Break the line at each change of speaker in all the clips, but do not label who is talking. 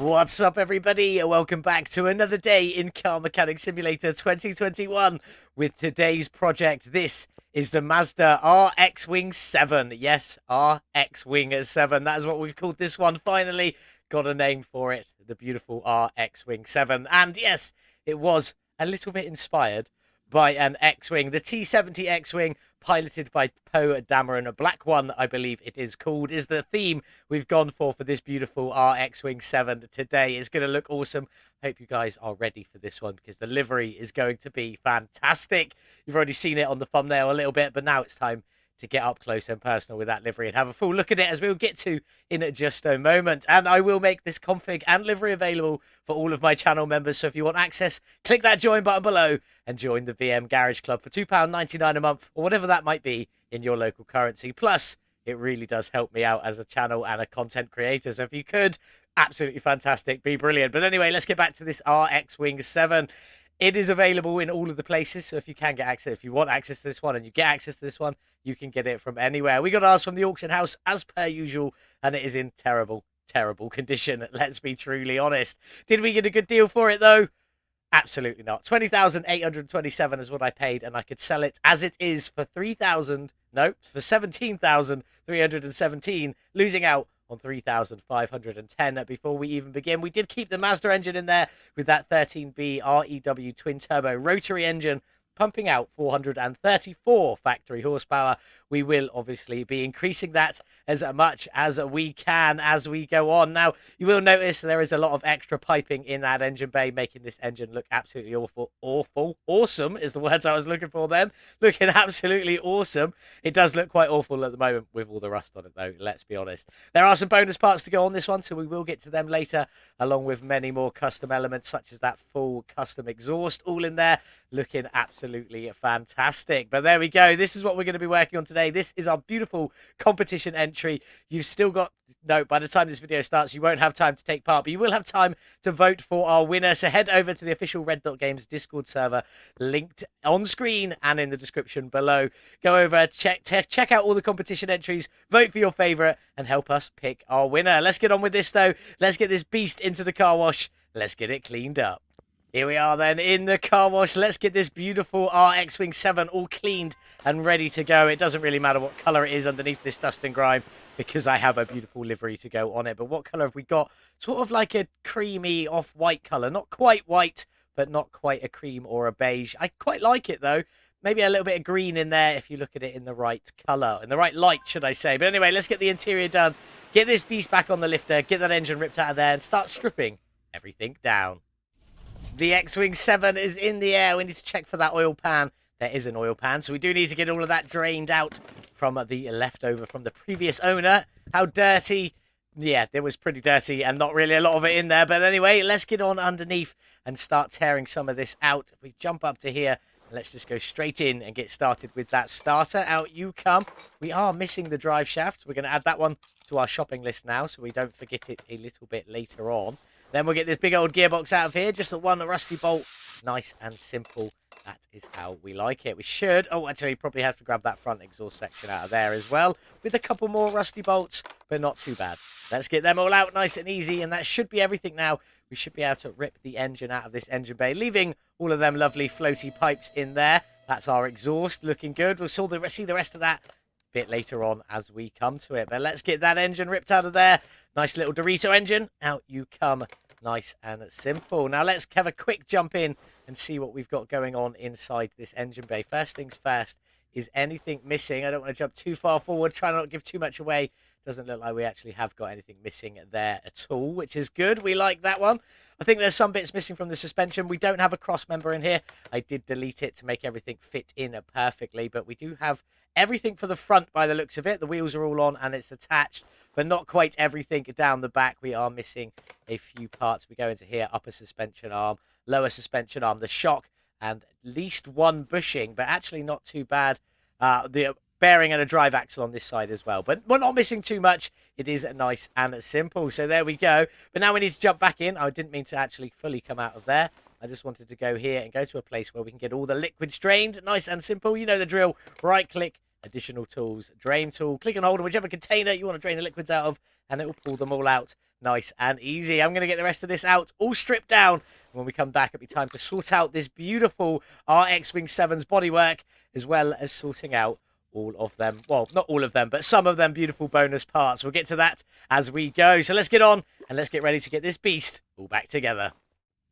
What's up, everybody? Welcome back to another day in Car Mechanic Simulator 2021 with today's project. This is the Mazda RX7. Yes, RX7. That is what we've called this one. Finally got a name for it. The beautiful RX7. And yes, it was a little bit inspired by an X-Wing, the T-70 X-Wing, piloted by Poe Dameron. A black one, I believe it is called, is the theme we've gone for this beautiful RX-Wing 7 today. It's going to look awesome. Hope you guys are ready for this one because the livery is going to be fantastic. You've already seen it on the thumbnail a little bit, but now it's time to get up close and personal with that livery and have a full look at it, as we'll get to in just a moment. And I will make this config and livery available for all of my channel members. So if you want access, click that join button below and join the VM Garage Club for £2.99 a month, or whatever that might be in your local currency. Plus, it really does help me out as a channel and a content creator. So if you could, absolutely fantastic, be brilliant. But anyway, let's get back to this RX-Wing 7. It is available in all of the places, so if you can get access, if you want access to this one and you get access to this one, you can get it from anywhere. We got ours from the auction house, as per usual, and it is in terrible, terrible condition. Let's be truly honest. Did we get a good deal for it, though? Absolutely not. 20,827 is what I paid, and I could sell it as it is for 17,317, losing out on 3,510 before we even begin. We did keep the Mazda engine in there with that 13B REW twin turbo rotary engine, pumping out 434 factory horsepower. We will obviously be increasing that as much as we can as we go on. Now, you will notice there is a lot of extra piping in that engine bay, making this engine look absolutely awesome is the words I was looking for then. Looking absolutely awesome. It does look quite awful at the moment with all the rust on it, though, let's be honest. There are some bonus parts to go on this one, so we will get to them later, along with many more custom elements, such as that full custom exhaust, all in there, looking absolutely fantastic. But there we go. This is what we're going to be working on today. This is our beautiful competition entry. You've still got, no, by the time this video starts, you won't have time to take part, but you will have time to vote for our winner. So head over to the official Red Dot Games Discord server, linked on screen and in the description below. Go over, check out all the competition entries, vote for your favorite, and help us pick our winner. Let's get on with this, though. Let's get this beast into the car wash. Let's get it cleaned up. Here we are then in the car wash. Let's get this beautiful RX-Wing 7 all cleaned and ready to go. It doesn't really matter what colour it is underneath this dust and grime because I have a beautiful livery to go on it. But what colour have we got? Sort of like a creamy off-white colour. Not quite white, but not quite a cream or a beige. I quite like it, though. Maybe a little bit of green in there if you look at it in the right colour. In the right light, should I say. But anyway, let's get the interior done. Get this beast back on the lifter. Get that engine ripped out of there and start stripping everything down. The X-Wing 7 is in the air. We need to check for that oil pan. There is an oil pan, so we do need to get all of that drained out from the leftover from the previous owner. How dirty. Yeah, it was pretty dirty and not really a lot of it in there. But anyway, let's get on underneath and start tearing some of this out. If we jump up to here, let's just go straight in and get started with that starter. Out you come. We are missing the drive shaft. We're going to add that one to our shopping list now so we don't forget it a little bit later on. Then we'll get this big old gearbox out of here. Just the one rusty bolt. Nice and simple. That is how we like it. We should... Oh, actually, probably have to grab that front exhaust section out of there as well. With a couple more rusty bolts, but not too bad. Let's get them all out nice and easy. And that should be everything now. We should be able to rip the engine out of this engine bay, leaving all of them lovely floaty pipes in there. That's our exhaust. Looking good. We'll see the rest of that bit later on as we come to it. But let's get that engine ripped out of there. Nice little Dorito engine. Out you come. Nice and simple. Now let's have a quick jump in and see what we've got going on inside this engine bay. First things first, is anything missing? I don't want to jump too far forward. Try not to give too much away. Doesn't look like we actually have got anything missing there at all, which is good. We like that one. I think there's some bits missing from the suspension. We don't have a cross member in here. I did delete it to make everything fit in perfectly, but we do have everything for the front by the looks of it. The wheels are all on and it's attached, but not quite everything down the back. We are missing a few parts. We go into here, upper suspension arm, lower suspension arm, the shock, and at least one bushing, but actually not too bad. The bearing and a drive axle on this side as well. But we're not missing too much. It is nice and simple. So there we go. But now we need to jump back in. I didn't mean to actually fully come out of there. I just wanted to go here and go to a place where we can get all the liquids drained. Nice and simple. You know the drill. Right click additional tools, drain tool, click and hold on whichever container you want to drain the liquids out of, and it will pull them all out nice and easy. I'm going to get the rest of this out, all stripped down. When we come back, it'll be time to sort out this beautiful RX7's bodywork, as well as sorting out all of them. Well, not all of them, but some of them beautiful bonus parts. We'll get to that as we go. So let's get on and let's get ready to get this beast all back together.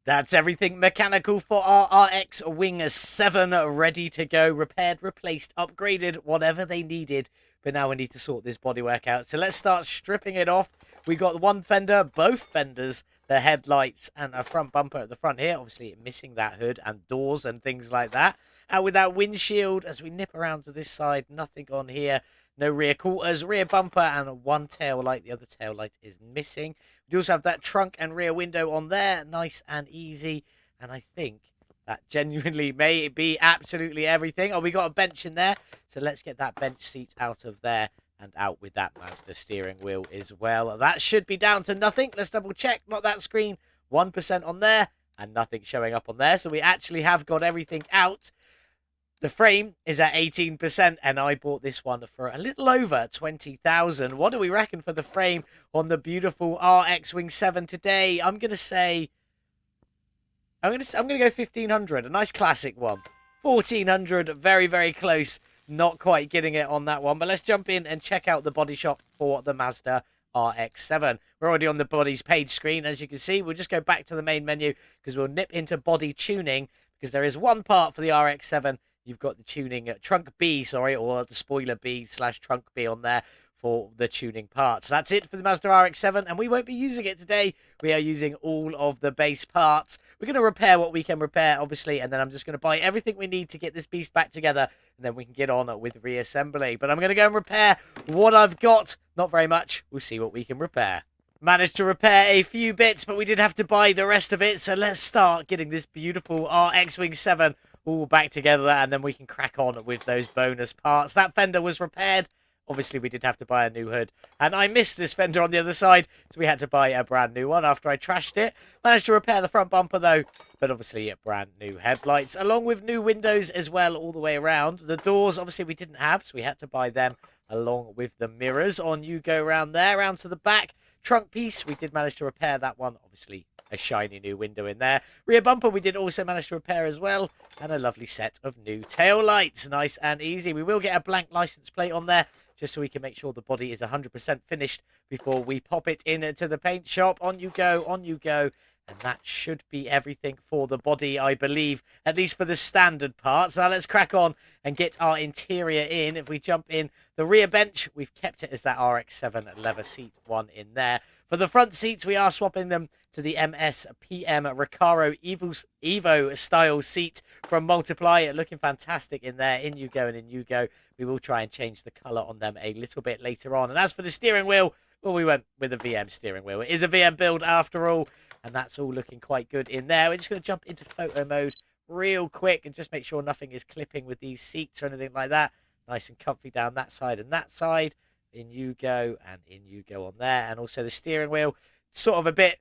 That's everything mechanical for our RX7 ready to go. Repaired, replaced, upgraded, whatever they needed. But now we need to sort this bodywork out. So let's start stripping it off. We got one fender, both fenders, the headlights and a front bumper at the front here. Obviously missing that hood and doors and things like that. And with that windshield, as we nip around to this side, nothing on here. No rear quarters, rear bumper, and one tail light. The other tail light is missing. We also have that trunk and rear window on there. Nice and easy. And I think that genuinely may be absolutely everything. Oh, we got a bench in there. So let's get that bench seat out of there and out with that Mazda steering wheel as well. That should be down to nothing. Let's double check. Not that screen. 1% on there and nothing showing up on there. So we actually have got everything out. The frame is at 18%, and I bought this one for a little over 20,000. What do we reckon for the frame on the beautiful RX Wing 7 today? I'm gonna say I'm gonna go 1,500, a nice classic one. 1,400, very, very close. Not quite getting it on that one, but let's jump in and check out the body shop for the Mazda RX-7. We're already on the body's page screen, as you can see. We'll just go back to the main menu because we'll nip into body tuning, because there is one part for the RX-7. You've got the tuning trunk B, or the spoiler B / trunk B on there for the tuning parts. That's it for the Mazda RX-7, and we won't be using it today. We are using all of the base parts. We're going to repair what we can repair, obviously, and then I'm just going to buy everything we need to get this beast back together, and then we can get on with reassembly. But I'm going to go and repair what I've got. Not very much. We'll see what we can repair. Managed to repair a few bits, but we did have to buy the rest of it, so let's start getting this beautiful RX Wing 7 all back together, and then we can crack on with those bonus parts. That fender was repaired. Obviously, we did have to buy a new hood, and I missed this fender on the other side, so we had to buy a brand new one after I trashed it. Managed to repair the front bumper, though, but obviously brand new headlights, along with new windows as well all the way around. The doors, obviously, we didn't have, so we had to buy them, along with the mirrors. On you go around there, around to the back. Trunk piece, we did manage to repair that one, obviously. A shiny new window in there. Rear bumper we did also manage to repair as well. And a lovely set of new tail lights. Nice and easy. We will get a blank license plate on there, just so we can make sure the body is 100% finished before we pop it into the paint shop. On you go, on you go. And that should be everything for the body, I believe, at least for the standard parts. Now let's crack on and get our interior in. If we jump in the rear bench, we've kept it as that RX-7 leather seat one in there. For the front seats, we are swapping them to the MS-PM Recaro Evo style seat from Multiply. Looking fantastic in there. In you go and in you go. We will try and change the colour on them a little bit later on. And as for the steering wheel, well, we went with a VM steering wheel. It is a VM build after all, and that's all looking quite good in there. We're just going to jump into photo mode real quick and just make sure nothing is clipping with these seats or anything like that. Nice and comfy down that side and that side. In you go and in you go on there. And also the steering wheel, sort of a bit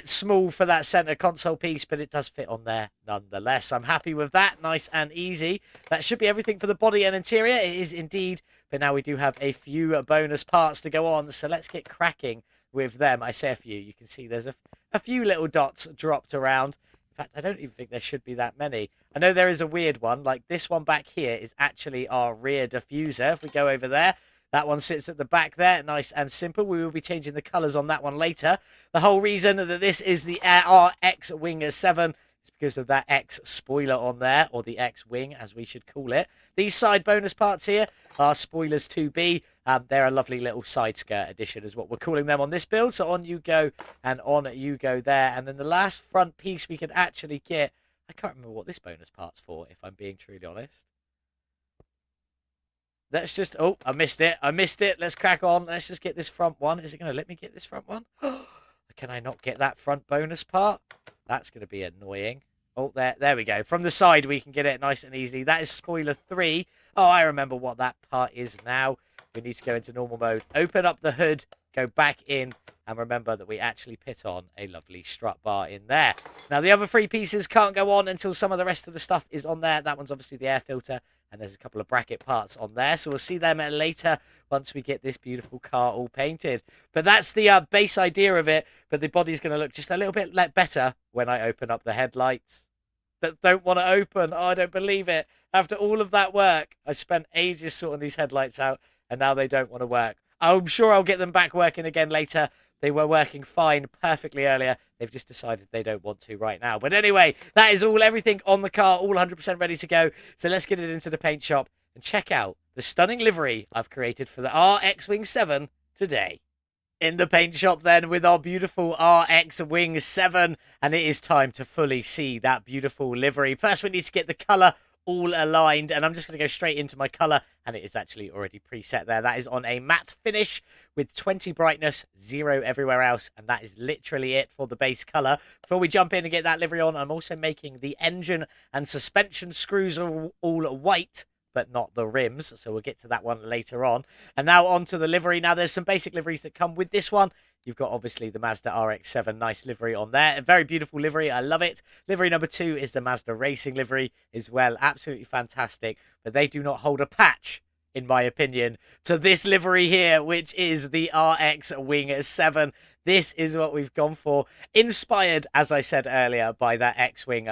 small for that center console piece, but it does fit on there nonetheless. I'm happy with that. Nice and easy. That should be everything for the body and interior. It is indeed. But now we do have a few bonus parts to go on, so let's get cracking with them. I say a few. You can see there's a few little dots dropped around. In fact, I don't even think there should be that many. I know there is a weird one. Like this one back here is actually our rear diffuser. If we go over there, that one sits at the back there. Nice and simple. We will be changing the colours on that one later. The whole reason that this is the RX Wing 7 is because of that X spoiler on there, or the X Wing as we should call it. These side bonus parts here are spoilers 2B. They're a lovely little side skirt addition is what we're calling them on this build. So on you go and on you go there. And then the last front piece we can actually get, I can't remember what this bonus part's for, if I'm being truly honest. Let's just, oh, I missed it. Let's crack on. Let's just get this front one. Is it going to let me get this front one? Can I not get that front bonus part? That's going to be annoying. Oh, there we go. From the side, we can get it nice and easy. That is spoiler 3. Oh, I remember what that part is now. We need to go into normal mode. Open up the hood, go back in, and remember that we actually put on a lovely strut bar in there. Now, the other 3 pieces can't go on until some of the rest of the stuff is on there. That one's obviously the air filter and there's a couple of bracket parts on there. So we'll see them later once we get this beautiful car all painted. But that's the base idea of it. But the body's going to look just a little bit better when I open up the headlights. That don't want to open. Oh, I don't believe it. After all of that work, I spent ages sorting these headlights out, and now they don't want to work. I'm sure I'll get them back working again later. They were working fine perfectly earlier. They've just decided they don't want to right now. But anyway, that is everything on the car, all 100% ready to go. So let's get it into the paint shop and check out the stunning livery I've created for the RX7 today. In the paint shop then with our beautiful RX7, and it is time to fully see that beautiful livery. First we need to get the colour all aligned, and I'm just going to go straight into my colour, and it is actually already preset there. That is on a matte finish with 20 brightness, 0 everywhere else, and that is literally it for the base colour. Before we jump in and get that livery on, I'm also making the engine and suspension screws all white, but not the rims, so we'll get to that one later on. And now on to the livery. Now there's some basic liveries that come with this one. You've got obviously the Mazda RX7, nice livery on there. A very beautiful livery, I love it. Livery number 2 is the Mazda Racing livery as well, absolutely fantastic. But they do not hold a patch, in my opinion, to this livery here, which is the RX7. This is what we've gone for. Inspired, as I said earlier, by that X-Wing,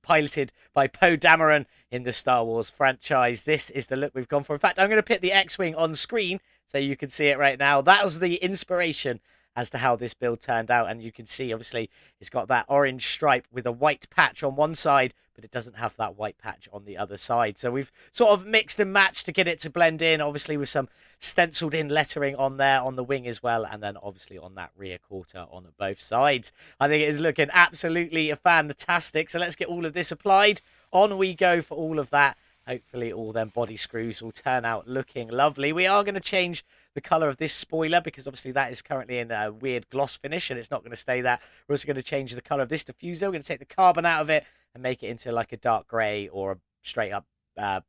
piloted by Poe Dameron in the Star Wars franchise. This is the look we've gone for. In fact, I'm going to put the X-Wing on screen so you can see it right now. That was the inspiration as to how this build turned out. And you can see, obviously, it's got that orange stripe with a white patch on one side, but it doesn't have that white patch on the other side. So we've sort of mixed and matched to get it to blend in, obviously with some stenciled in lettering on there on the wing as well, and then obviously on that rear quarter on both sides. I think it is looking absolutely fantastic. So let's get all of this applied. On we go for all of that. Hopefully all them body screws will turn out looking lovely. We are going to change the colour of this spoiler because obviously that is currently in a weird gloss finish and it's not going to stay that. We're also going to change the colour of this diffuser. We're going to take the carbon out of it and make it into like a dark grey or a straight up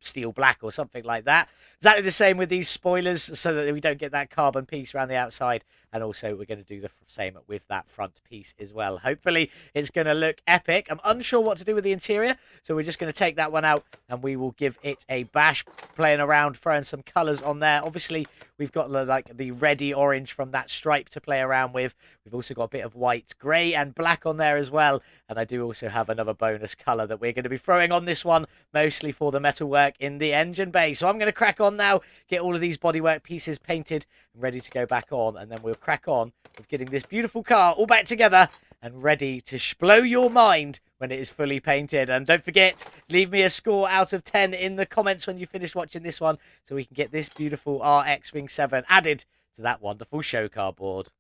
steel black or something like that. Exactly the same with these spoilers so that we don't get that carbon piece around the outside, and also we're going to do the same with that front piece as well. Hopefully it's going to look epic. I'm unsure what to do with the interior, so we're just going to take that one out and we will give it a bash, playing around, throwing some colours on there. Obviously we've got like the reddy orange from that stripe to play around with. We've also got a bit of white, grey and black on there as well, and I do also have another bonus colour that we're going to be throwing on this one, mostly for the metalwork in the engine bay. So I'm going to crack on now, get all of these bodywork pieces painted and ready to go back on, and then we'll crack on with getting this beautiful car all back together and ready to blow your mind when it is fully painted. And don't forget, leave me a score out of 10 in the comments when you finish watching this one so we can get this beautiful RX7 added to that wonderful show car board.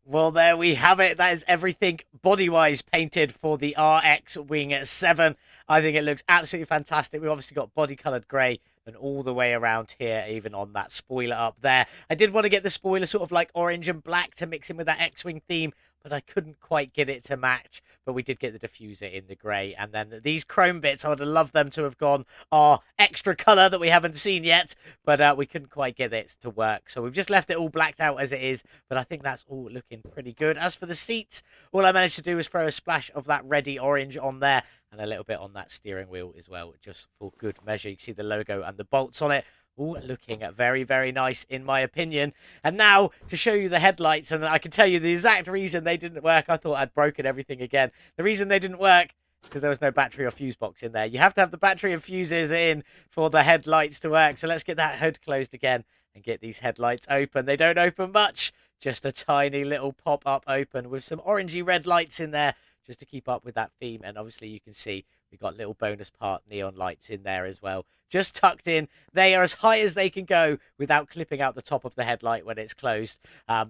Well, there we have it. That is everything body-wise painted for the RX7. I think it looks absolutely fantastic. We've obviously got body-coloured grey and all the way around here, even on that spoiler up there. I did want to get the spoiler sort of like orange and black to mix in with that X-Wing theme, but I couldn't quite get it to match. But we did get the diffuser in the grey. And then these chrome bits, I would have loved them to have gone our extra colour that we haven't seen yet. But we couldn't quite get it to work. So we've just left it all blacked out as it is. But I think that's all looking pretty good. As for the seats, all I managed to do was throw a splash of that reddy orange on there. And a little bit on that steering wheel as well, just for good measure. You can see the logo and the bolts on it. All looking very, very nice in my opinion. And now to show you the headlights, and I can tell you the exact reason they didn't work. I thought I'd broken everything again. The reason they didn't work is because there was no battery or fuse box in there. You have to have the battery and fuses in for the headlights to work. So let's get that hood closed again and get these headlights open. They don't open much, just a tiny little pop-up open with some orangey red lights in there just to keep up with that theme. And obviously you can see we've got little bonus part neon lights in there as well, just tucked in. They are as high as they can go without clipping out the top of the headlight when it's closed.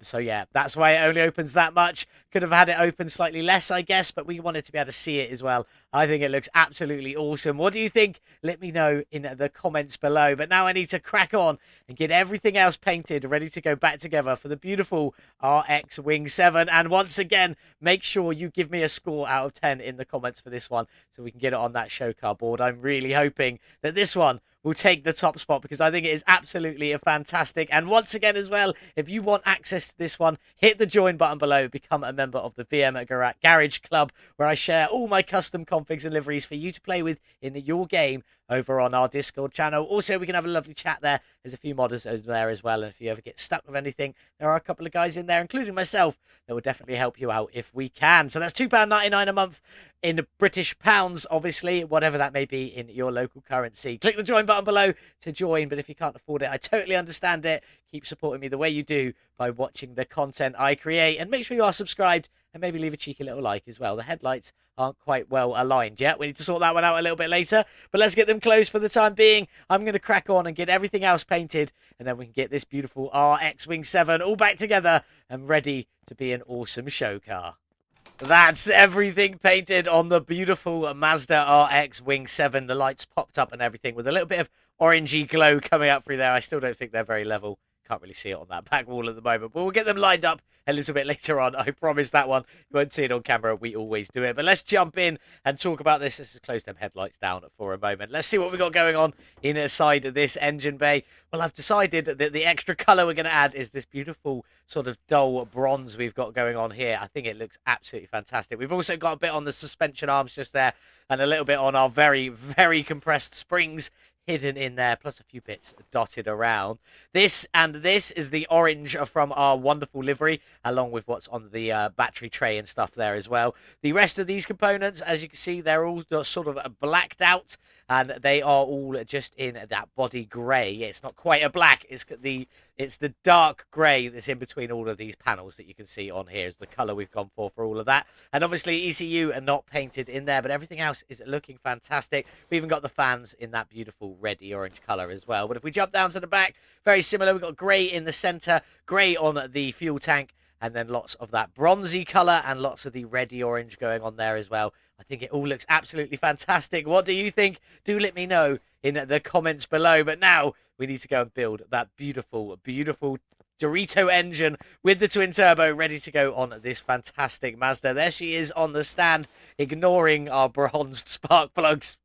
So yeah, that's why it only opens that much. Could have had it open slightly less, I guess, but we wanted to be able to see it as well. I think it looks absolutely awesome. What do you think? Let me know in the comments below. But now I need to crack on and get everything else painted, ready to go back together for the beautiful RX7. And once again, make sure you give me a score out of 10 in the comments for this one so we can get it on that show car board. I'm really hoping that this one will take the top spot because I think it is absolutely fantastic. And once again as well, if you want access to this one, hit the join button below, become a member of the VM Garage Club, where I share all my custom configs and liveries for you to play with in your game over on our Discord channel. Also, we can have a lovely chat there. There's a few modders over there as well, and if you ever get stuck with anything, there are a couple of guys in there, including myself, that will definitely help you out if we can. So that's £2.99 a month in British pounds, obviously, whatever that may be in your local currency. Click the join button below to join, but if you can't afford it, I totally understand it. Keep supporting me the way you do by watching the content I create, and make sure you are subscribed and maybe leave a cheeky little like as well. The headlights aren't quite well aligned yet. We need to sort that one out a little bit later, but let's get them closed for the time being. I'm going to crack on and get everything else painted, and then we can get this beautiful RX7 all back together and ready to be an awesome show car. That's everything painted on the beautiful Mazda RX7. The lights popped up and everything with a little bit of orangey glow coming up through there. I still don't think they're very level. Can't really see it on that back wall at the moment, but we'll get them lined up a little bit later on. I promise that one. You won't see it on camera. We always do it. But let's jump in and talk about this. Let's just close them headlights down for a moment. Let's see what we've got going on inside this engine bay. Well, I've decided that the extra colour we're going to add is this beautiful sort of dull bronze we've got going on here. I think it looks absolutely fantastic. We've also got a bit on the suspension arms just there and a little bit on our very, very compressed springs hidden in there, plus a few bits dotted around. This is the orange from our wonderful livery, along with what's on the battery tray and stuff there as well. The rest of these components, as you can see, they're all sort of blacked out, and they are all just in that body grey. It's not quite a black, it's the dark grey that's in between all of these panels that you can see on here is the colour we've gone for all of that. And obviously ECU are not painted in there, but everything else is looking fantastic. We even got the fans in that beautiful reddy orange colour as well. But if we jump down to the back, very similar. We've got grey in the centre, grey on the fuel tank, and then lots of that bronzy colour and lots of the reddy orange going on there as well. I think it all looks absolutely fantastic. What do you think? Do let me know in the comments below. But now we need to go and build that beautiful, beautiful Dorito engine with the twin turbo ready to go on this fantastic Mazda. There she is on the stand, ignoring our bronzed spark plugs.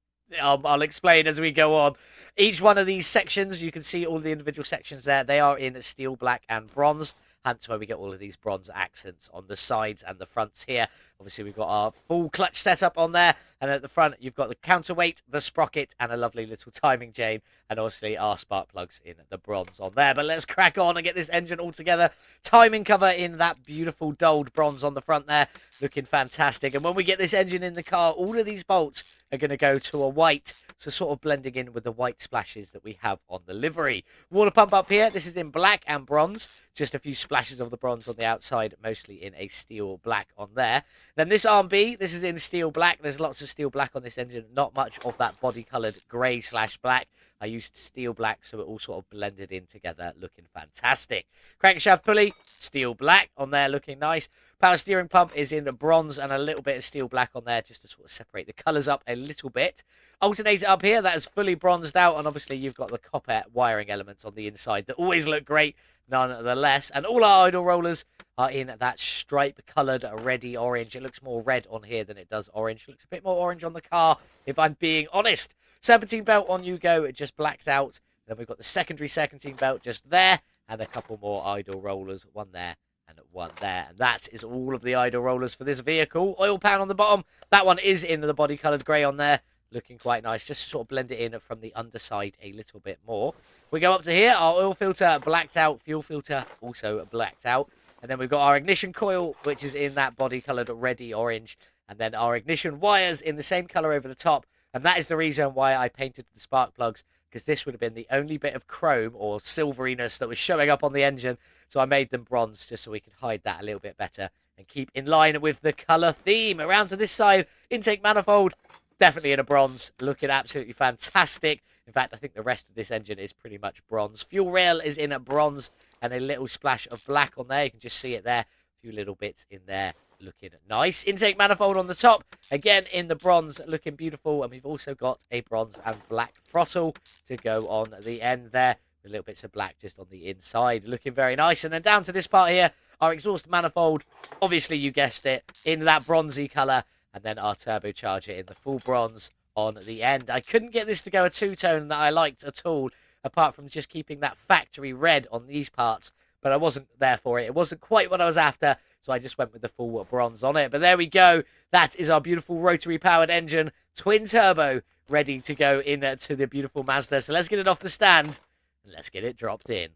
I'll explain as we go on. Each one of these sections, you can see all the individual sections there. They are in steel, black and bronze. Hence where we get all of these bronze accents on the sides and the fronts here. Obviously, we've got our full clutch setup on there. And at the front, you've got the counterweight, the sprocket, and a lovely little timing chain. And obviously, our spark plugs in the bronze on there. But let's crack on and get this engine all together. Timing cover in that beautiful dulled bronze on the front there. Looking fantastic. And when we get this engine in the car, all of these bolts are going to go to a white. So sort of blending in with the white splashes that we have on the livery. Water pump up here. This is in black and bronze. Just a few splashes of the bronze on the outside, mostly in a steel black on there. Then this arm B, this is in steel black. There's lots of steel black on this engine. Not much of that body-coloured grey/black. I used steel black, so it all sort of blended in together, looking fantastic. Crankshaft pulley, steel black on there, looking nice. Power steering pump is in bronze and a little bit of steel black on there, just to sort of separate the colours up a little bit. Alternator up here, that is fully bronzed out, and obviously you've got the copper wiring elements on the inside that always look great, nonetheless. And all our idle rollers are in that stripe-coloured reddy orange. It looks more red on here than it does orange. It looks a bit more orange on the car, if I'm being honest. Serpentine belt on you go, it just blacked out. Then we've got the secondary serpentine belt just there, and a couple more idle rollers, one there and one there. And that is all of the idle rollers for this vehicle. Oil pan on the bottom, that one is in the body-coloured grey on there. Looking quite nice, just to sort of blend it in from the underside a little bit more. We go up to here, our oil filter blacked out, fuel filter also blacked out. And then we've got our ignition coil, which is in that body-coloured reddy orange. And then our ignition wires in the same colour over the top. And that is the reason why I painted the spark plugs, because this would have been the only bit of chrome or silveriness that was showing up on the engine. So I made them bronze just so we could hide that a little bit better and keep in line with the colour theme. Around to this side, intake manifold, definitely in a bronze, looking absolutely fantastic. In fact, I think the rest of this engine is pretty much bronze. Fuel rail is in a bronze and a little splash of black on there. You can just see it there. A few little bits in there looking nice. Intake manifold on the top, again in the bronze, looking beautiful. And we've also got a bronze and black throttle to go on the end there. With little bits of black just on the inside, looking very nice. And then down to this part here, our exhaust manifold, obviously you guessed it, in that bronzy colour. And then our turbocharger in the full bronze on the end. I couldn't get this to go a two-tone that I liked at all, apart from just keeping that factory red on these parts. But I wasn't there for it. It wasn't quite what I was after, so I just went with the full bronze on it. But there we go. That is our beautiful rotary-powered engine, twin-turbo, ready to go into the beautiful Mazda. So let's get it off the stand and let's get it dropped in.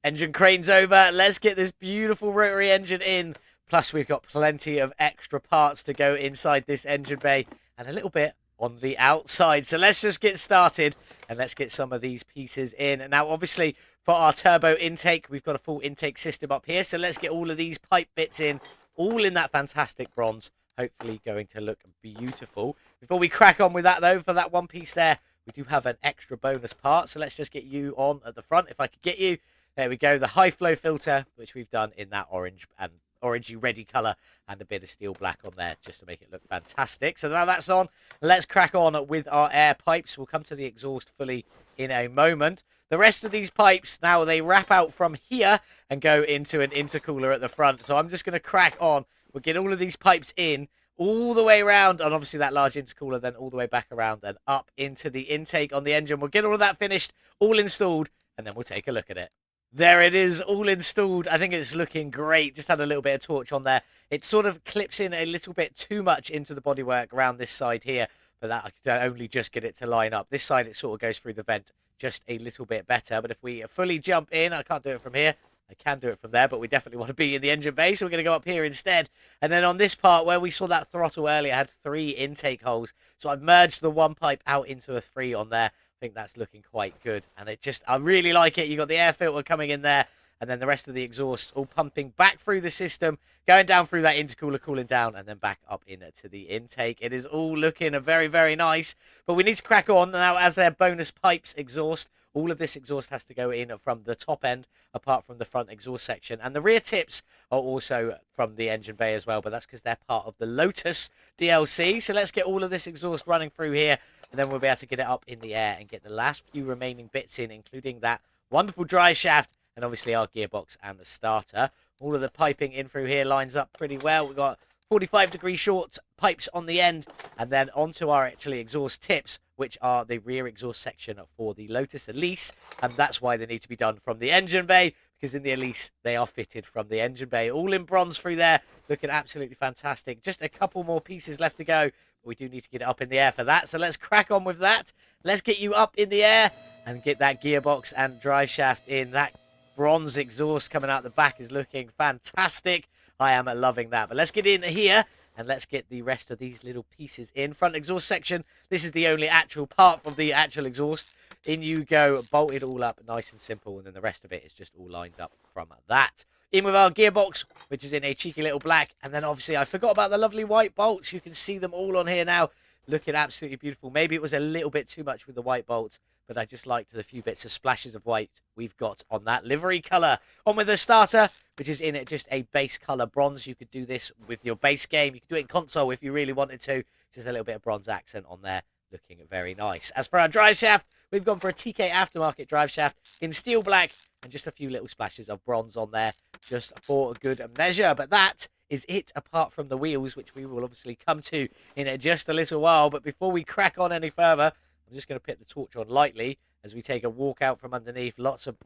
Engine crane's over. Let's get this beautiful rotary engine in. Plus, we've got plenty of extra parts to go inside this engine bay and a little bit on the outside. So let's just get started and let's get some of these pieces in. And now, obviously, for our turbo intake, we've got a full intake system up here. So let's get all of these pipe bits in, all in that fantastic bronze. Hopefully going to look beautiful. Before we crack on with that, though, for that one piece there, we do have an extra bonus part. So let's just get you on at the front, if I could get you. There we go, the high flow filter, which we've done in that orange and orangey reddy colour, and a bit of steel black on there just to make it look fantastic. So now that's on, let's crack on with our air pipes. We'll come to the exhaust fully in a moment. The rest of these pipes, now they wrap out from here and go into an intercooler at the front. So I'm just going to crack on. We'll get all of these pipes in all the way around, and obviously that large intercooler, then all the way back around and up into the intake on the engine. We'll get all of that finished, all installed, and then we'll take a look at it. There it is, all installed. I think it's looking great. Just had a little bit of torch on there. It sort of clips in a little bit too much into the bodywork around this side here, but that I could only just get it to line up. This side, it sort of goes through the vent just a little bit better. But if we fully jump in, I can't do it from here. I can do it from there, but we definitely want to be in the engine bay, so we're going to go up here instead. And then on this part, where we saw that throttle earlier, I had 3 intake holes. So I've merged the 1 pipe out into a 3 on there. I think that's looking quite good, and I really like it. You got the air filter coming in there, and then the rest of the exhaust all pumping back through the system, going down through that intercooler, cooling down, and then back up into the intake. It is all looking very, very nice, but we need to crack on now. As their bonus pipes exhaust, all of this exhaust has to go in from the top end, apart from the front exhaust section, and the rear tips are also from the engine bay as well, but that's because they're part of the Lotus DLC. So let's get all of this exhaust running through here, and then we'll be able to get it up in the air and get the last few remaining bits in, including that wonderful drive shaft and obviously our gearbox and the starter. All of the piping in through here lines up pretty well. We've got 45-degree short pipes on the end, and then onto our actually exhaust tips, which are the rear exhaust section for the Lotus Elise, and that's why they need to be done from the engine bay, because in the Elise, they are fitted from the engine bay. All in bronze through there, looking absolutely fantastic. Just a couple more pieces left to go. We do need to get it up in the air for that, so let's crack on with that. Let's get you up in the air and get that gearbox and drive shaft in. That bronze exhaust coming out the back is looking fantastic. I am loving that, but let's get in here and let's get the rest of these little pieces in. Front exhaust section, this is the only actual part of the actual exhaust. In you go, bolted all up, nice and simple, and then the rest of it is just all lined up from that. In with our gearbox, which is in a cheeky little black, and then obviously I forgot about the lovely white bolts. You can see them all on here now, looking absolutely beautiful. Maybe it was a little bit too much with the white bolts, but I just liked the few bits of splashes of white we've got on that livery colour. On with the starter, which is in just a base colour bronze. You could do this with your base game. You could do it in console if you really wanted to. Just a little bit of bronze accent on there, looking very nice. As for our drive shaft, we've gone for a TKAftermarket drive shaft in steel black and just a few little splashes of bronze on there, just for a good measure. But that is it, apart from the wheels, which we will obviously come to in just a little while. But before we crack on any further, I'm just going to put the torch on lightly as we take a walk out from underneath. Lots of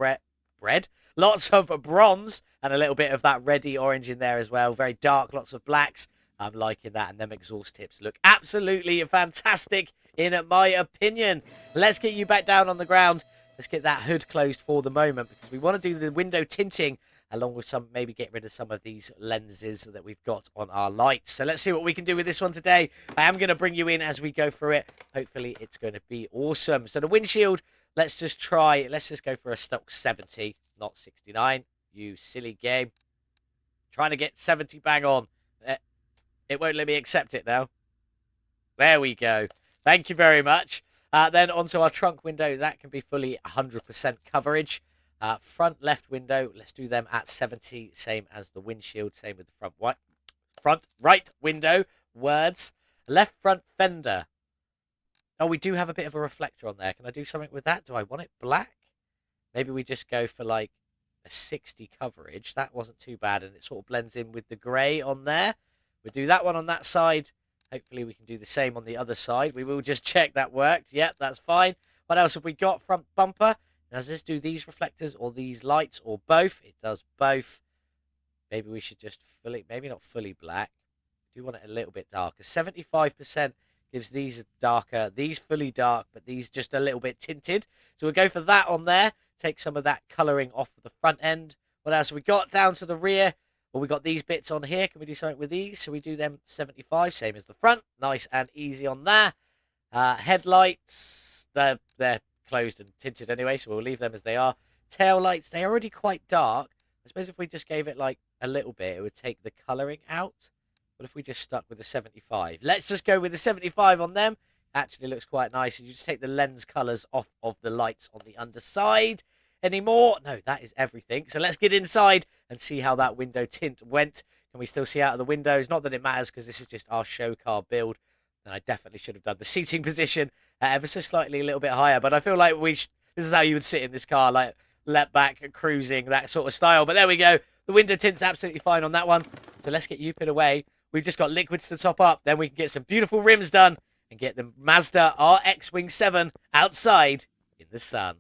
lots of bronze, and a little bit of that reddy orange in there as well. Very dark, lots of blacks. I'm liking that, and them exhaust tips look absolutely fantastic in my opinion. Let's get you back down on the ground. Let's get that hood closed for the moment, because we want to do the window tinting along with maybe get rid of some of these lenses that we've got on our lights. So let's see what we can do with this one today. I am going to bring you in as we go through it. Hopefully it's going to be awesome. So the windshield, let's just go for a stock 70, not 69. You silly game. Trying to get 70 bang on. It won't let me accept it now. There we go. Thank you very much. Then onto our trunk window. That can be fully 100% coverage. Front left window, let's do them at 70, same as the windshield, same with the front right window, words. Left front fender. Oh, we do have a bit of a reflector on there. Can I do something with that? Do I want it black? Maybe we just go for like a 60 coverage. That wasn't too bad, and it sort of blends in with the grey on there. We'll do that one on that side. Hopefully we can do the same on the other side. We will just check that worked. Yep, that's fine. What else have we got? Front bumper. Does this do these reflectors or these lights or both? It does both. Maybe we should just maybe not fully black. I do want it a little bit darker. 75% Gives these darker, these fully dark, but these just a little bit tinted. So we'll go for that on there. Take some of that colouring off the front end. What else have we got down to the rear? Well, we got these bits on here. Can we do something with these? So we do them 75, same as the front. Nice and easy on there. Headlights, they're closed and tinted anyway, so we'll leave them as they are. Tail lights, they're already quite dark. I suppose if we just gave it like a little bit, it would take the colouring out. What if we just stuck with the 75? Let's just go with the 75 on them. Actually looks quite nice. You just take the lens colours off of the lights on the underside. Any more? No, that is everything. So let's get inside and see how that window tint went. Can we still see out of the windows? Not that it matters because this is just our show car build. And I definitely should have done the seating position ever so slightly a little bit higher. But I feel like this is how you would sit in this car, like let back, cruising, that sort of style. But there we go. The window tint's absolutely fine on that one. So let's get you put away. We've just got liquids to top up. Then we can get some beautiful rims done and get the Mazda RX7 outside in the sun.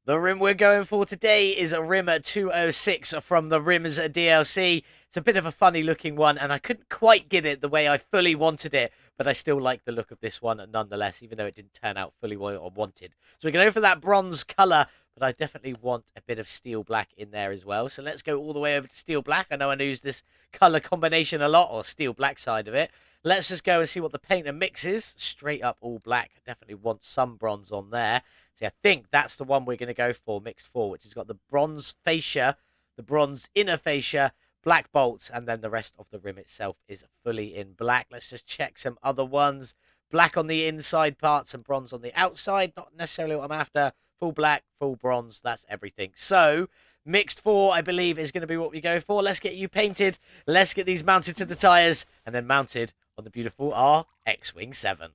The rim we're going for today is a rim 206 from the Rims DLC. It's a bit of a funny looking one, and I couldn't quite get it the way I fully wanted it, but I still like the look of this one nonetheless, even though it didn't turn out fully what I wanted. So we're going to go for that bronze colour, but I definitely want a bit of steel black in there as well. So let's go all the way over to steel black. I know I use this colour combination a lot, or steel black side of it. Let's just go and see what the painter mixes. Straight up all black. I definitely want some bronze on there. See, I think that's the one we're going to go for, mixed for, which has got the bronze fascia, the bronze inner fascia, black bolts, and then the rest of the rim itself is fully in black. Let's just check some other ones. Black on the inside parts and bronze on the outside. Not necessarily what I'm after. Full black, full bronze, that's everything. So, mixed for, I believe, is going to be what we go for. Let's get you painted. Let's get these mounted to the tyres and then mounted on the beautiful RX7.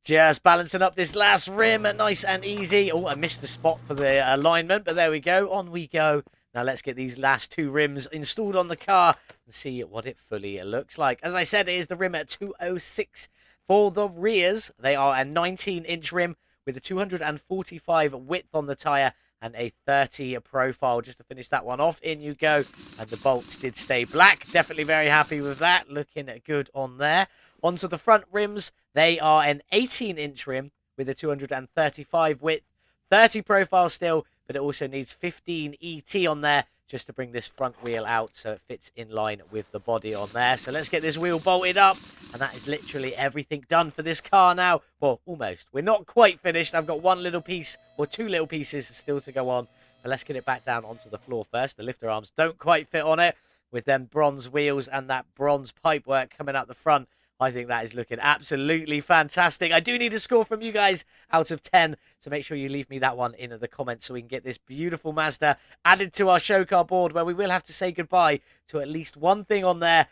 Just balancing up this last rim, nice and easy. Oh, I missed the spot for the alignment, but there we go. On we go. Now let's get these last two rims installed on the car and see what it fully looks like. As I said, it is the rim at 206 for the rears. They are a 19-inch rim with a 245 width on the tyre and a 30 profile. Just to finish that one off, in you go. And the bolts did stay black. Definitely very happy with that. Looking good on there. Onto the front rims. They are an 18-inch rim with a 235 width, 30 profile still, but it also needs 15 ET on there just to bring this front wheel out so it fits in line with the body on there. So let's get this wheel bolted up, and that is literally everything done for this car now. Well, almost. We're not quite finished. I've got one little piece, or two little pieces still to go on, but let's get it back down onto the floor first. The lifter arms don't quite fit on it with them bronze wheels and that bronze pipework coming out the front. I think that is looking absolutely fantastic. I do need a score from you guys out of 10, so make sure you leave me that one in the comments so we can get this beautiful Mazda added to our show car board, where we will have to say goodbye to at least one thing on there.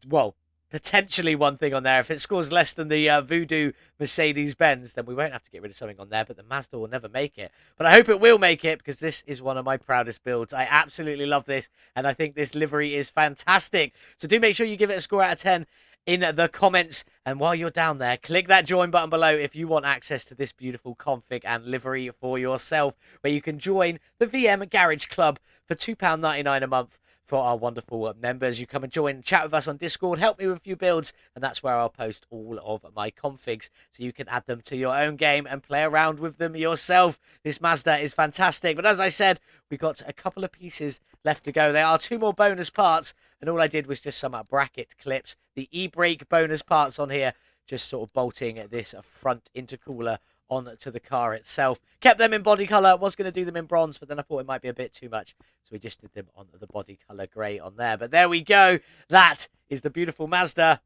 Well, potentially one thing on there. If it scores less than the Voodoo Mercedes-Benz, then we won't have to get rid of something on there, but the Mazda will never make it. But I hope it will make it, because this is one of my proudest builds. I absolutely love this, and I think this livery is fantastic. So do make sure you give it a score out of 10 in the comments, and while you're down there, click that join button below if you want access to this beautiful config and livery for yourself, where you can join the VM Garage Club for £2.99 a month for our wonderful members. You come and join, chat with us on Discord, help me with a few builds, and that's where I'll post all of my configs so you can add them to your own game and play around with them yourself. This Mazda is fantastic, but as I said, we've got a couple of pieces left to go. There are two more bonus parts, and all I did was just some bracket clips, the e-brake bonus parts on here, just sort of bolting this front intercooler onto the car itself. Kept them in body colour, was going to do them in bronze, but then I thought it might be a bit too much, so we just did them on the body colour grey on there. But there we go. That is the beautiful Mazda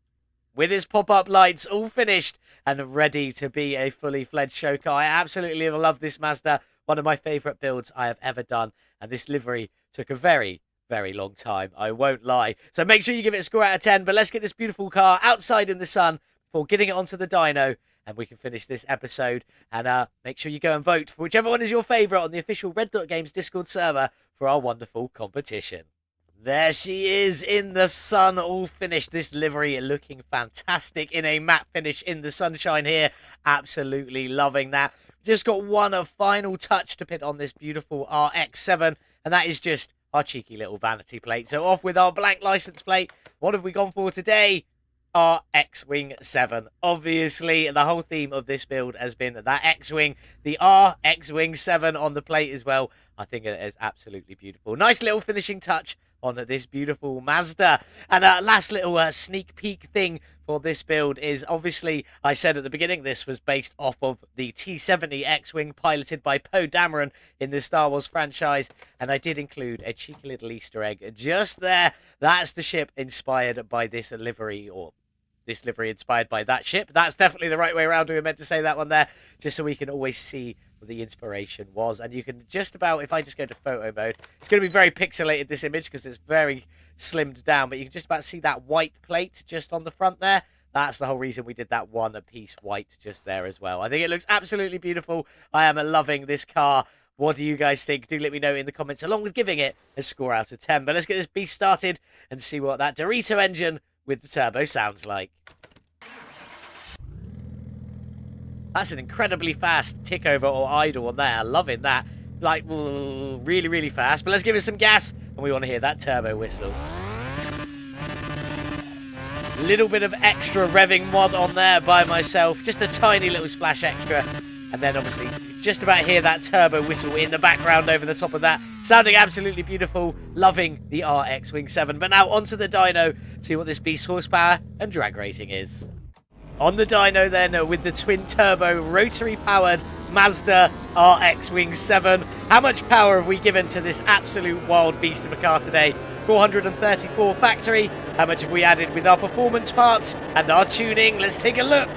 with its pop-up lights all finished and ready to be a fully fledged show car. I absolutely love this Mazda. One of my favourite builds I have ever done, and this livery took a very long time, I won't lie. So make sure you give it a score out of 10, but let's get this beautiful car outside in the sun before getting it onto the dyno, and we can finish this episode. And make sure you go and vote for whichever one is your favourite on the official Red Dot Games Discord server for our wonderful competition. There she is in the sun, all finished. This livery looking fantastic in a matte finish in the sunshine here. Absolutely loving that. Just got one final touch to put on this beautiful RX7, and that is just our cheeky little vanity plate. So off with our blank license plate. What have we gone for today? RX7. Obviously, the whole theme of this build has been that X-Wing, the RX7 on the plate as well. I think it is absolutely beautiful. Nice little finishing touch on this beautiful Mazda. And last little sneak peek thing for this build is, obviously, I said at the beginning this was based off of the T-70 X-Wing piloted by Poe Dameron in the Star Wars franchise, and I did include a cheeky little Easter egg just there. That's the ship inspired by this livery, or this livery inspired by that ship. That's definitely the right way around. We were meant to say that one there, just so we can always see what the inspiration was. And you can just about, if I just go to photo mode, it's going to be very pixelated, this image, because it's very slimmed down, but you can just about see that white plate just on the front there. That's the whole reason we did that one piece white just there as well. I think it looks absolutely beautiful. I am loving this car. What do you guys think? Do let me know in the comments, along with giving it a score out of 10. But let's get this beast started and see what that Dorito engine with the turbo sounds like. That's an incredibly fast tick over or idle on there. Loving that. Like, really, really fast. But let's give it some gas, and we want to hear that turbo whistle. Little bit of extra revving mod on there by myself. Just a tiny little splash extra. And then, obviously, just about hear that turbo whistle in the background over the top of that. Sounding absolutely beautiful. Loving the RX7. But now onto the dyno. See what this beast's horsepower and drag rating is. On the dyno then, with the twin-turbo, rotary-powered Mazda RX7. How much power have we given to this absolute wild beast of a car today? 434 factory. How much have we added with our performance parts and our tuning? Let's take a look.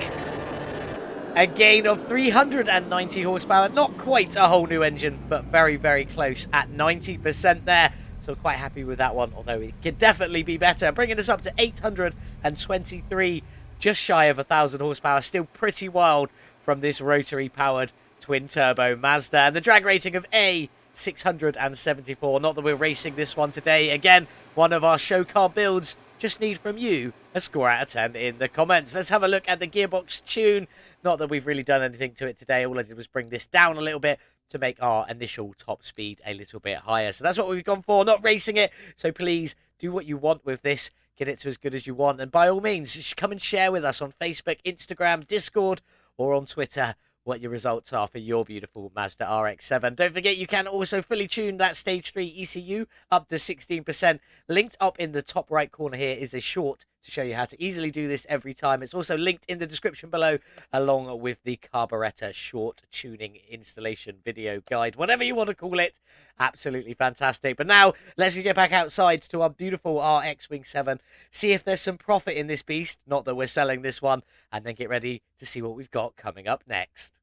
A gain of 390 horsepower. Not quite a whole new engine, but very, very close at 90% there. So quite happy with that one, although it could definitely be better. Bringing us up to 823. Just shy of 1,000 horsepower, still pretty wild from this rotary-powered twin-turbo Mazda. And the drag rating of A, 674. Not that we're racing this one today. Again, one of our show car builds. Just need from you a score out of 10 in the comments. Let's have a look at the gearbox tune. Not that we've really done anything to it today. All I did was bring this down a little bit to make our initial top speed a little bit higher. So that's what we've gone for, not racing it. So please do what you want with this. Get it to as good as you want. And by all means, come and share with us on Facebook, Instagram, Discord, or on Twitter what your results are for your beautiful Mazda RX-7. Don't forget, you can also fully tune that Stage 3 ECU up to 16%. Linked up in the top right corner here is a short to show you how to easily do this every time. It's also linked in the description below, along with the carburetor short tuning installation video guide, whatever you want to call it. Absolutely fantastic. But now, let's get back outside to our beautiful RX7, see if there's some profit in this beast, not that we're selling this one, and then get ready to see what we've got coming up next.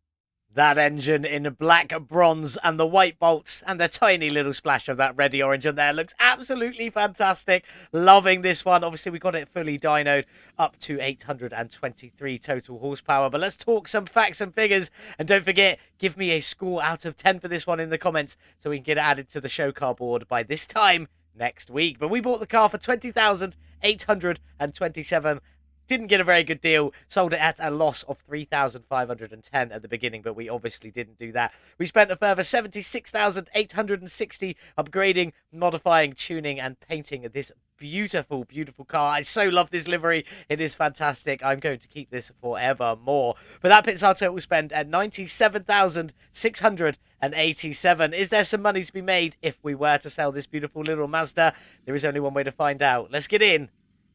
That engine in black bronze and the white bolts and the tiny little splash of that reddy orange on there looks absolutely fantastic. Loving this one. Obviously, we got it fully dynoed up to 823 total horsepower. But let's talk some facts and figures. And don't forget, give me a score out of 10 for this one in the comments so we can get it added to the show car board by this time next week. But we bought the car for $20,827. Didn't get a very good deal. Sold it at a loss of $3,510 at the beginning, but we obviously didn't do that. We spent a further $76,860 upgrading, modifying, tuning, and painting this beautiful, beautiful car. I so love this livery. It is fantastic. I'm going to keep this forever more. But that puts our total spend at $97,687. Is there some money to be made if we were to sell this beautiful little Mazda? There is only one way to find out. Let's get in.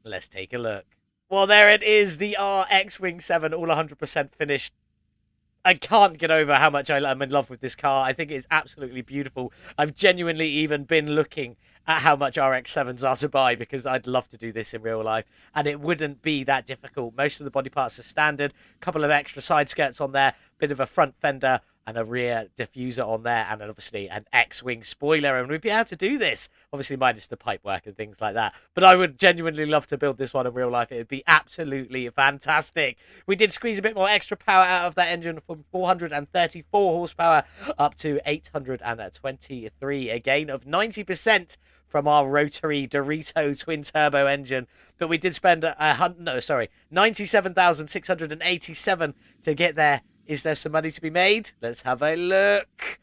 Let's take a look. Well, there it is, the RX7, all 100% finished. I can't get over how much I'm in love with this car. I think it's absolutely beautiful. I've genuinely even been looking at how much RX-7s are to buy because I'd love to do this in real life, and it wouldn't be that difficult. Most of the body parts are standard, a couple of extra side skirts on there, bit of a front fender and a rear diffuser on there, and obviously an X-Wing spoiler, and we'd be able to do this, obviously minus the pipework and things like that. But I would genuinely love to build this one in real life. It would be absolutely fantastic. We did squeeze a bit more extra power out of that engine from 434 horsepower up to 823, a gain of 90% from our rotary Dorito twin turbo engine. But we did spend $97,687 to get there. Is there some money to be made? Let's have a look.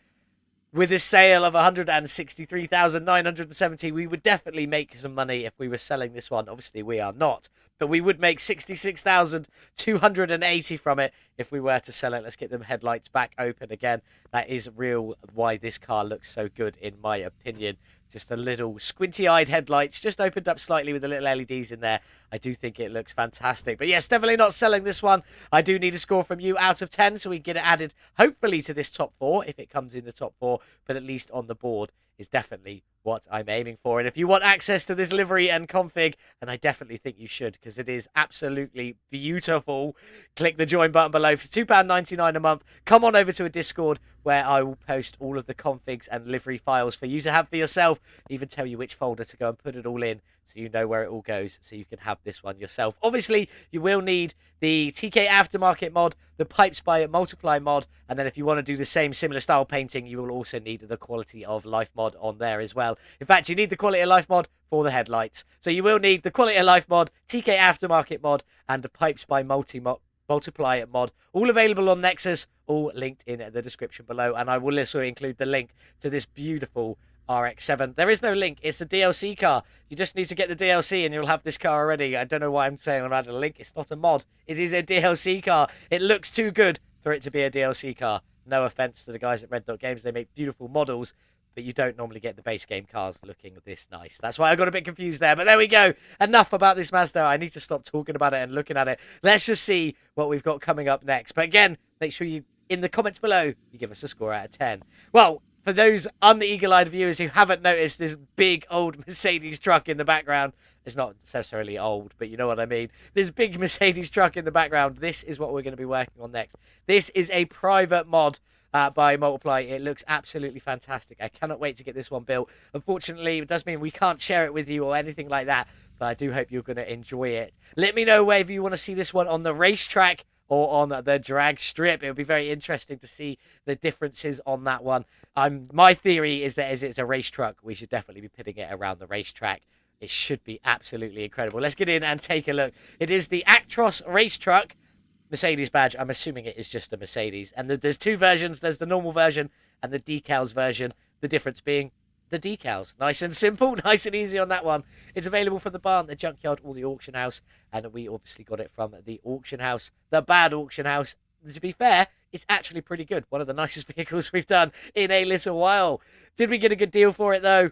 With a sale of 163,970, we would definitely make some money if we were selling this one. Obviously, we are not. but we would make 66,280 from it if we were to sell it. Let's get them headlights back open again. That is real why this car looks so good, in my opinion. Just a little squinty-eyed headlights, just opened up slightly with the little LEDs in there. I do think it looks fantastic. But yes, definitely not selling this one. I do need a score from you out of 10 so we can get it added, hopefully, to this top 4, if it comes in the top 4, but at least on the board is definitely what I'm aiming for. And if you want access to this livery and config, and I definitely think you should, because it is absolutely beautiful, click the join button below for £2.99 a month. Come on over to a Discord where I will post all of the configs and livery files for you to have for yourself, even tell you which folder to go and put it all in so you know where it all goes, so you can have this one yourself. Obviously, you will need the TKAftermarket mod, the Pipes by Multiply mod, and then if you want to do the same similar style painting, you will also need the Quality of Life mod on there as well. In fact, you need the Quality of Life mod for the headlights. So you will need the Quality of Life mod, TKAftermarket mod, and the Pipes by Multiply mod, all available on Nexus, all linked in the description below. And I will also include the link to this beautiful RX7. There is no link. It's a DLC car. You just need to get the DLC and you'll have this car already. I don't know why I'm saying I'm adding a link. It's not a mod. It is a DLC car. It looks too good for it to be a DLC car. No offense to the guys at Red Dot Games. They make beautiful models, but you don't normally get the base game cars looking this nice. That's why I got a bit confused there. But there we go. Enough about this Mazda. I need to stop talking about it and looking at it. Let's just see what we've got coming up next. But again, make sure you, in the comments below, you give us a score out of 10. Well, for those uneagle-eyed viewers who haven't noticed this big old Mercedes truck in the background, it's not necessarily old, but you know what I mean. This big Mercedes truck in the background, this is what we're going to be working on next. This is a private mod by Multiply. It looks absolutely fantastic. I cannot wait to get this one built. Unfortunately, it does mean we can't share it with you or anything like that, but I do hope you're going to enjoy it. Let me know whether you want to see this one on the racetrack or on the drag strip. It would be very interesting to see the differences on that one. My theory is that as it's a race truck, we should definitely be putting it around the racetrack. It should be absolutely incredible. Let's get in and take a look. It is the Actros race truck. Mercedes badge. I'm assuming it is just a Mercedes. And there's two versions. There's the normal version and the decals version. The difference being the decals. Nice and simple, nice and easy on that one. It's available from the barn, the junkyard, or the auction house. And we obviously got it from the auction house, the bad auction house. To be fair, it's actually pretty good. One of the nicest vehicles we've done in a little while. Did we get a good deal for it, though?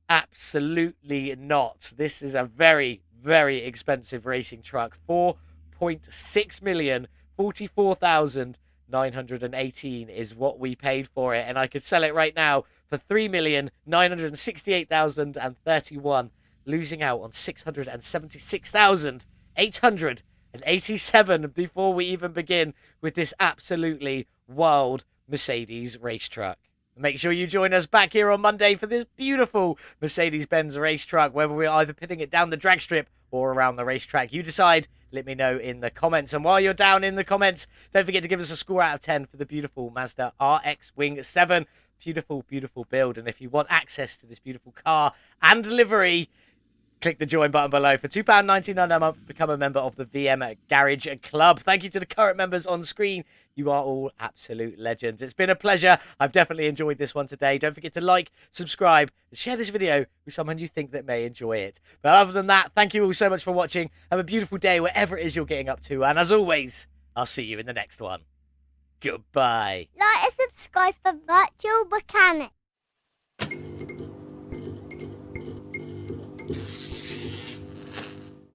Absolutely not. This is a very, very expensive racing truck. 4.6 million, 44,918 is what we paid for it. And I could sell it right now for 3,968,031, losing out on 676,887 before we even begin with this absolutely wild Mercedes race truck. Make sure you join us back here on Monday for this beautiful Mercedes-Benz race truck, whether we're either putting it down the drag strip or around the racetrack. You decide. Let me know in the comments. And while you're down in the comments, don't forget to give us a score out of 10 for the beautiful Mazda RX7. Beautiful, beautiful build. And if you want access to this beautiful car and livery, click the join button below for £2.99 a month. Become a member of the VM Garage Club. Thank you to the current members on screen. You are all absolute legends. It's been a pleasure. I've definitely enjoyed this one today. Don't forget to like, subscribe, and share this video with someone you think that may enjoy it. But other than that, thank you all so much for watching. Have a beautiful day wherever it is you're getting up to. And as always, I'll see you in the next one. Goodbye.
Like and subscribe for Virtual Mechanic.